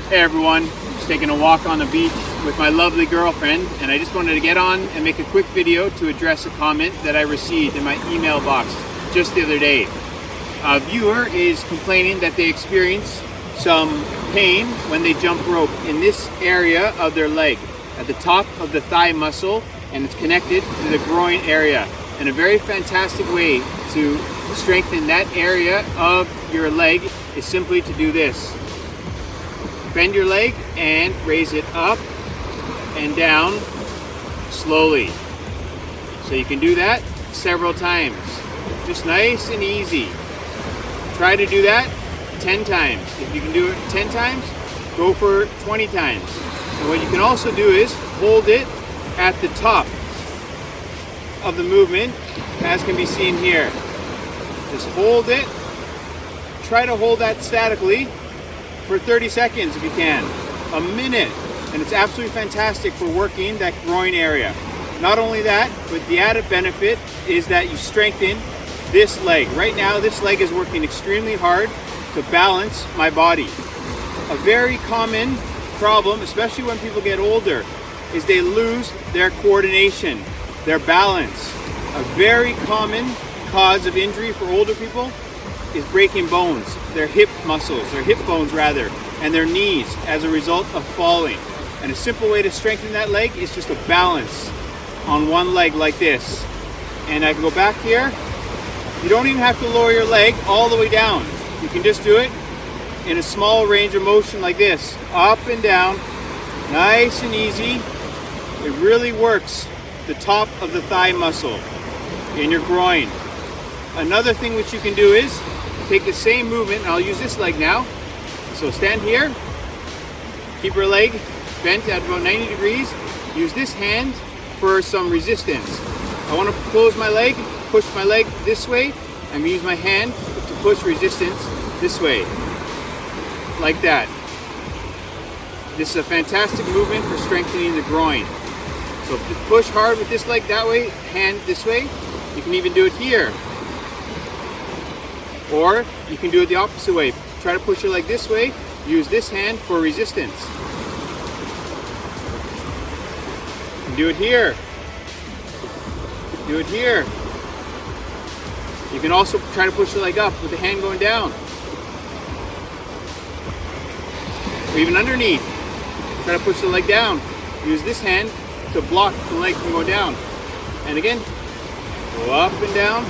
Hey everyone, just taking a walk on the beach with my lovely girlfriend, and I just wanted to get on and make a quick video to address a comment that I received in my email box just the other day. A viewer is complaining that they experience some pain when they jump rope in this area of their leg, at the top of the thigh muscle, and it's connected to the groin area. And a very fantastic way to strengthen that area of your leg is simply to do this. Bend your leg and raise it up and down slowly. So you can do that several times. Just nice and easy. Try to do that 10 times. If you can do it 10 times, go for 20 times. And what you can also do is hold it at the top of the movement, as can be seen here. Just hold it. Try to hold that statically for 30 seconds if you can, a minute, and it's absolutely fantastic for working that groin area. Not only that, but the added benefit is that you strengthen this leg. Right now, this leg is working extremely hard to balance my body. A very common problem, especially when people get older, is they lose their coordination, their balance. A very common cause of injury for older people is breaking bones, their hip muscles, their hip bones rather, and their knees as a result of falling. And a simple way to strengthen that leg is just to balance on one leg like this. And I can go back here. You don't even have to lower your leg all the way down. You can just do it in a small range of motion like this, up and down, nice and easy. It really works the top of the thigh muscle in your groin. Another thing which you can do is take the same movement, and I'll use this leg now. So stand here, keep your leg bent at about 90 degrees. Use this hand for some resistance. I want to close my leg, push my leg this way. I'm going to use my hand to push resistance this way, like that. This is a fantastic movement for strengthening the groin. So just push hard with this leg that way, hand this way. You can even do it here. Or you can do it the opposite way. Try to push your leg this way. Use this hand for resistance. You can do it here. Do it here. You can also try to push your leg up with the hand going down. Or even underneath. Try to push the leg down. Use this hand to block the leg from going down. And again, go up and down.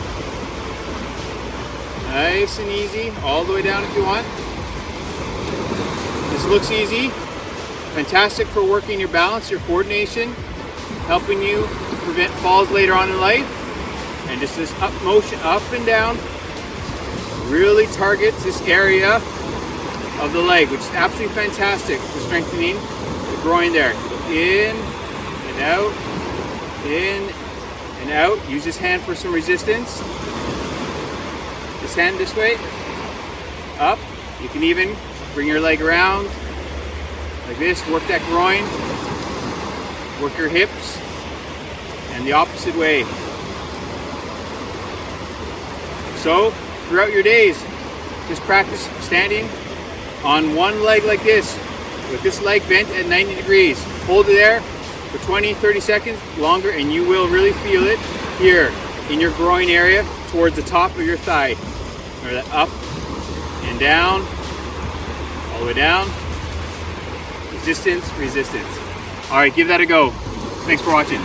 Nice and easy, all the way down if you want. This looks easy. Fantastic for working your balance, your coordination, helping you prevent falls later on in life. And just this up motion, up and down, really targets this area of the leg, which is absolutely fantastic for strengthening the groin there. In and out, in and out. Use this hand for some resistance. This hand this way, up. You can even bring your leg around like this, work that groin, work your hips, and the opposite way. So throughout your days, just practice standing on one leg like this, with this leg bent at 90 degrees. Hold it there for 20-30 seconds longer, and you will really feel it here in your groin area towards the top of your thigh. Or that up and down, all the way down, resistance, resistance. All right, give that a go. Thanks for watching.